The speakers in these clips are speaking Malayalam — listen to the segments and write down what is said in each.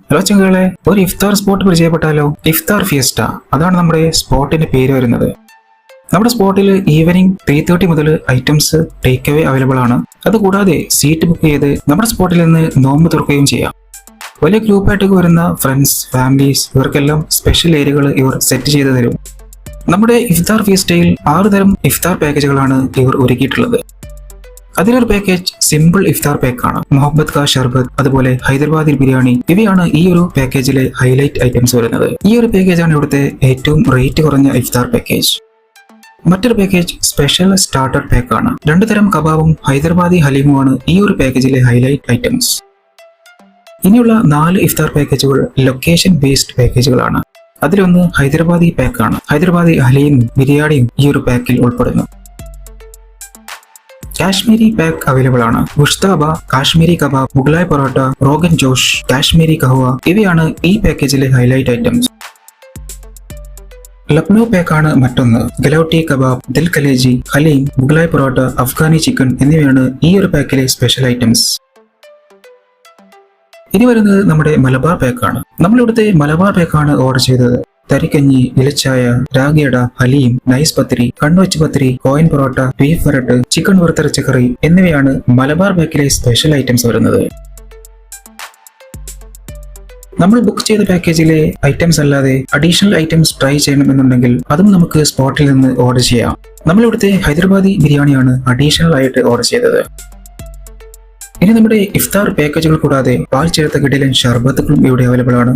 ഹലോ ചങ്കളെ, ഒരു ഇഫ്താർ സ്പോട്ട് പരിചയപ്പെട്ടാലോ? ഇഫ്താർ ഫിയസ്റ്റ, അതാണ് നമ്മുടെ സ്പോട്ടിന്റെ പേര് വരുന്നത്. നമ്മുടെ സ്പോട്ടിൽ ഈവനിങ് 3:30 മുതൽ ഐറ്റംസ് ടേക്ക് അവേ അവൈലബിൾ ആണ്. അതുകൂടാതെ സീറ്റ് ബുക്ക് ചെയ്ത് നമ്മുടെ സ്പോട്ടിൽ നിന്ന് നോമ്പ് തുറക്കുകയും ചെയ്യാം. വലിയ ഗ്രൂപ്പായിട്ടൊക്കെ വരുന്ന ഫ്രണ്ട്സ്, ഫാമിലീസ് ഇവർക്കെല്ലാം സ്പെഷ്യൽ ഏരിയകൾ ഇവർ സെറ്റ് ചെയ്ത് തരും. നമ്മുടെ ഇഫ്താർ ഫിയസ്റ്റയിൽ 6 തരം ഇഫ്താർ പാക്കേജുകളാണ് ഇവർ ഒരുക്കിയിട്ടുള്ളത്. അതിലൊരു പാക്കേജ് സിമ്പിൾ ഇഫ്താർ പാക്കാണ്. മുഹബത്ത് കാ ഷർബത്ത്, അതുപോലെ ഹൈദരാബാദി ബിരിയാണി, ഇവയാണ് ഈ ഒരു പാക്കേജിലെ ഹൈലൈറ്റ് ഐറ്റംസ് വരുന്നത്. ഈ ഒരു പാക്കേജാണ് ഇവിടുത്തെ ഏറ്റവും റേറ്റ് കുറഞ്ഞ ഇഫ്താർ പാക്കേജ്. മറ്റൊരു പാക്കേജ് സ്പെഷ്യൽ സ്റ്റാർട്ടർ പാക്കാണ്. 2 തരം കബാബും ഹൈദരാബാദി ഹലീമുമാണ് ഈ ഒരു പാക്കേജിലെ ഹൈലൈറ്റ് ഐറ്റംസ്. ഇനിയുള്ള 4 ഇഫ്താർ പാക്കേജുകൾ ലൊക്കേഷൻ ബേസ്ഡ് പാക്കേജുകളാണ്. അതിലൊന്ന് ഹൈദരാബാദി പാക്കാണ്. ഹൈദരാബാദി ഹലീമും ബിരിയാണിയും ഈ ഒരു പാക്കിൽ ഉൾപ്പെടുന്നു. കാശ്മീരി പാക്ക് അവൈലബിൾ ആണ്. ഗുഷ്താബ, കാശ്മീരി കബാബ്, മുഗലായ് പൊറോട്ട, റോഗൻ ജോഷ്, കാശ്മീരി കഹ്വ ഇവയാണ് ഈ പാക്കേജിലെ ഹൈലൈറ്റ് ഐറ്റംസ്. ലക്നൗ പാക്കാണ് മറ്റൊന്ന്. ഗലൗട്ടി കബാബ്, ദിൽ കലേജി, ഹലീം, മുഗലായ് പൊറോട്ട, അഫ്ഗാനി ചിക്കൻ എന്നിവയാണ് ഈ ഒരു പാക്കിലെ സ്പെഷ്യൽ ഐറ്റംസ്. ഇനി വരുന്നത് നമ്മുടെ മലബാർ പാക്കാണ്. നമ്മളിവിടുത്തെ മലബാർ പാക്കാണ് ഓർഡർ ചെയ്തത്. തരിക്കഞ്ഞി, ഇലച്ചായ, രാഗിയട, ഹലീം, നൈസ് പത്തിരി, കണ്ണുവച്ച് പത്തിരി, കോയിൻ പൊറോട്ട, ബീഫ് വരട്ട്, ചിക്കൻ വറുത്തരച്ച കറി എന്നിവയാണ് മലബാർ പാക്കിലെ സ്പെഷ്യൽ ഐറ്റംസ് വരുന്നത്. നമ്മൾ ബുക്ക് ചെയ്ത പാക്കേജിലെ ഐറ്റംസ് അല്ലാതെ അഡീഷണൽ ഐറ്റംസ് ട്രൈ ചെയ്യണമെന്നുണ്ടെങ്കിൽ അതും നമുക്ക് സ്പോട്ടിൽ നിന്ന് ഓർഡർ ചെയ്യാം. നമ്മളിവിടുത്തെ ഹൈദരാബാദി ബിരിയാണിയാണ് അഡീഷണൽ ആയിട്ട് ഓർഡർ ചെയ്തത്. ഇനി നമ്മുടെ ഇഫ്താർ പാക്കേജുകൾ കൂടാതെ പാൽ ചേർത്ത കിടിലൻ ഷർബത്തുകളും ഇവിടെ അവൈലബിൾ ആണ്.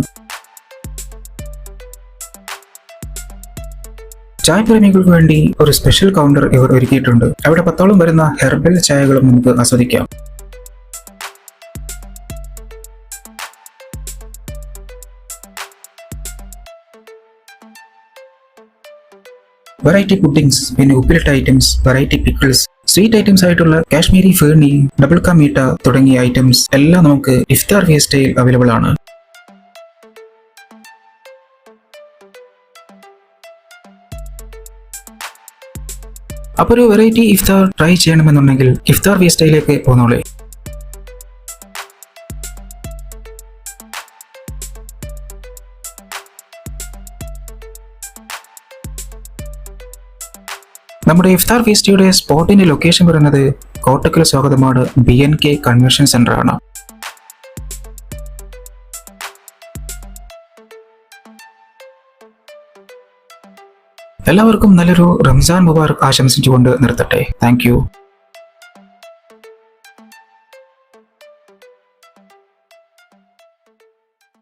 ചായ പ്രേമികൾക്ക് വേണ്ടി ഒരു സ്പെഷ്യൽ കൗണ്ടർ ഇവർ ഒരുക്കിയിട്ടുണ്ട്. അവിടെ 10ഓളം വരുന്ന ഹെർബൽ ചായകളും നമുക്ക് ആസ്വദിക്കാം. വെറൈറ്റി പുഡിംഗ്സ്, പിന്നെ ഉപ്പിലിട്ട items, variety pickles, sweet items ആയിട്ടുള്ള കാശ്മീരി ഫേർണി, ഡബിൾ കാ മീട്ട തുടങ്ങിയ ഐറ്റംസ് എല്ലാം നമുക്ക് ഇഫ്താർ ഫിയസ്റ്റയിൽ അവൈലബിൾ ആണ്. അപ്പോൾ ഒരു വെറൈറ്റി ഇഫ്താർ ട്രൈ ചെയ്യണമെന്നുണ്ടെങ്കിൽ ഇഫ്താർ ഫിയസ്റ്റയിലേക്ക് പോന്നോളെ. നമ്മുടെ ഇഫ്താർ ഫീസ്റ്റയുടെ സ്പോട്ടിന്റെ ലൊക്കേഷൻ വരുന്നത് കോട്ടക്കൽ സ്വാഗതമാണ് BNK കൺവെൻഷൻ സെന്റർ ആണ്. എല്ലാവർക്കും നല്ലൊരു റംസാൻ മുബാറക് ആശംസിച്ചുകൊണ്ട് നിർത്തട്ടെ. Thank you.